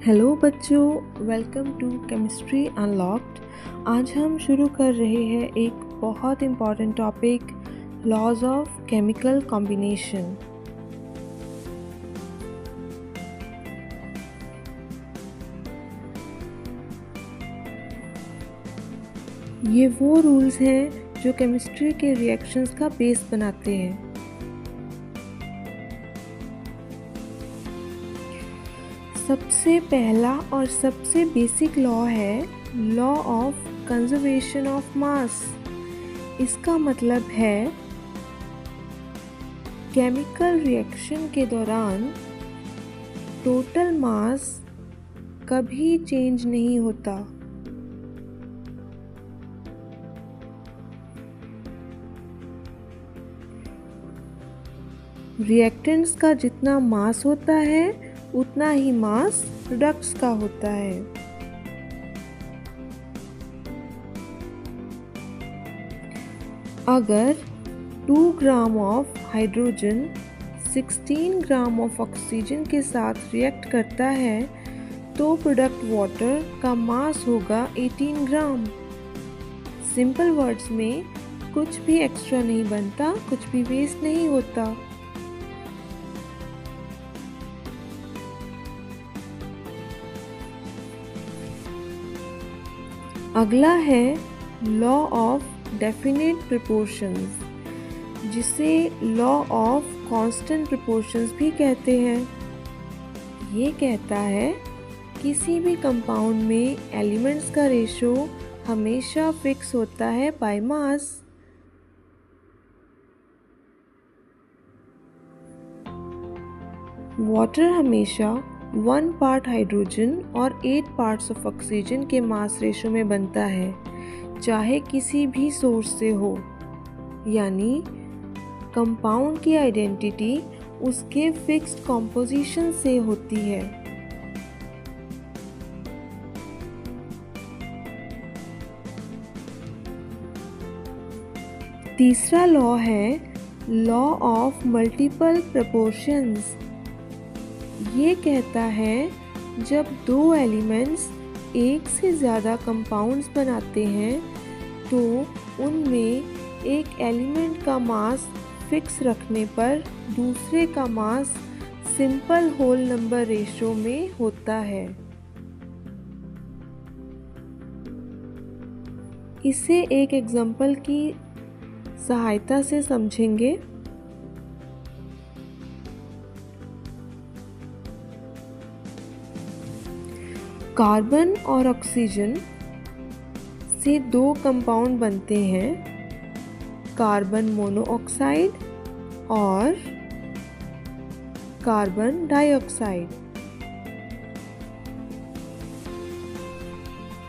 Hello बच्चों, welcome to chemistry unlocked. आज हम शुरू कर रहे हैं एक बहुत important topic, laws of chemical combination. ये वो रूल्स हैं जो केमिस्ट्री के रिएक्शंस का बेस बनाते हैं। सबसे पहला और सबसे बेसिक लॉ है law of conservation of mass. इसका मतलब है केमिकल रिएक्शन के दौरान टोटल मास कभी चेंज नहीं होता। रिएक्टेंट्स का जितना मास होता है उतना ही मास प्रोडक्ट्स का होता है। अगर 2 gram of hydrogen 16 gram of oxygen के साथ रिएक्ट करता है तो प्रोडक्ट वाटर का मास होगा 18 ग्राम। सिंपल वर्ड्स में कुछ भी एक्स्ट्रा नहीं बनता, कुछ भी वेस्ट नहीं होता। अगला है लॉ ऑफ डेफिनेट प्रोपोर्शंस, जिसे लॉ ऑफ कांस्टेंट प्रोपोर्शंस भी कहते हैं। ये कहता है किसी भी कंपाउंड में एलिमेंट्स का रेशो हमेशा फिक्स होता है बाय मास। वाटर हमेशा 1 पार्ट हाइड्रोजन और 8 पार्ट्स ऑफ ऑक्सीजन के मास रेशो में बनता है, चाहे किसी भी सोर्स से हो। यानी कंपाउंड की आइडेंटिटी उसके फिक्स्ड कॉम्पोजिशन से होती है। तीसरा लॉ है लॉ ऑफ मल्टीपल प्रोपोर्शंस। ये कहता है जब दो एलिमेंट्स एक से ज़्यादा कंपाउंड्स बनाते हैं तो उनमें एक एलिमेंट का मास फिक्स रखने पर दूसरे का मास सिंपल होल नंबर रेशो में होता है। इसे एक एग्जांपल की सहायता से समझेंगे। कार्बन और ऑक्सीजन से 2 कंपाउंड बनते हैं, कार्बन मोनोऑक्साइड और कार्बन डाइऑक्साइड।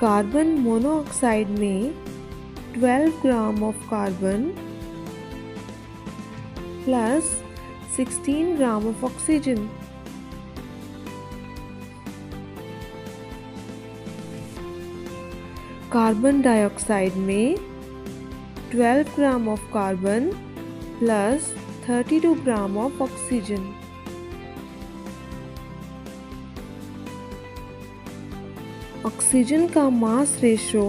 कार्बन मोनोऑक्साइड में 12 gram of carbon plus 16 gram of oxygen. Carbon dioxide में 12 gram of carbon plus 32 gram of oxygen. Oxygen का mass ratio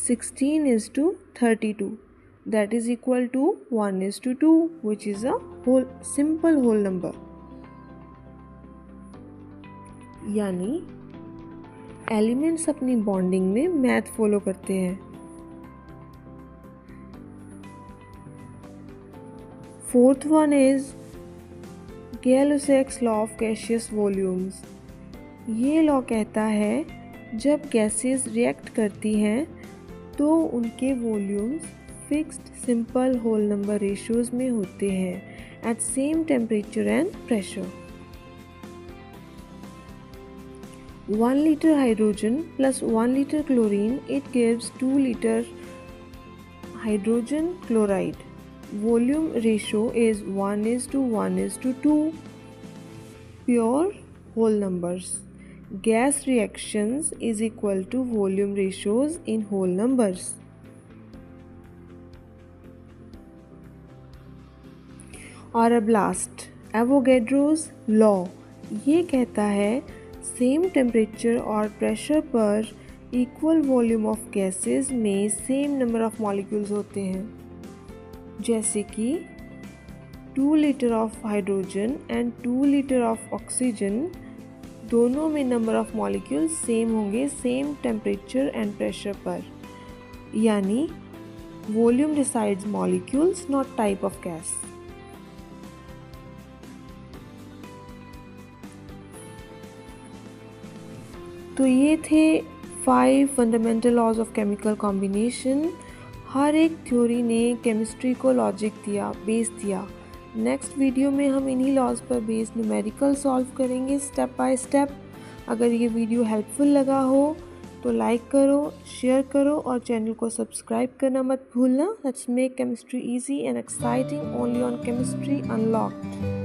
16:32, that is equal to 1:2, which is a simple whole number। यानी elements अपनी bonding में math follow करते हैं। Fourth one is Gay Lussac's law of gaseous volumes. ये law कहता है जब गैसेस रिएक्ट करती हैं तो उनके volumes fixed simple whole number ratios में होते हैं at same temperature and pressure. 1 liter hydrogen plus 1 liter chlorine, it gives 2 liter hydrogen chloride. Volume ratio is 1:1:2. Pure whole numbers. Gas reactions is equal to volume ratios in whole numbers. और अब last, Avogadro's law ये कहता है same temperature और pressure पर equal volume of gases में same number of molecules होते हैं, जैसे कि 2 litre of hydrogen and 2 litre of oxygen, दोनों में नंबर ऑफ मॉलिक्यूल्स सेम होंगे सेम टेम्परेचर एंड प्रेशर पर, यानी volume decides molecules not type of gas. तो ये थे 5 fundamental laws of chemical combination. हर एक थ्योरी ने केमिस्ट्री को लॉजिक दिया, बेस दिया। नेक्स्ट वीडियो में हम इन्हीं लॉज पर बेस्ड न्यूमेरिकल सॉल्व करेंगे स्टेप बाय स्टेप। अगर ये वीडियो हेल्पफुल लगा हो तो लाइक करो, शेयर करो और चैनल को सब्सक्राइब करना मत भूलना। Let's make chemistry easy and exciting only on chemistry unlocked.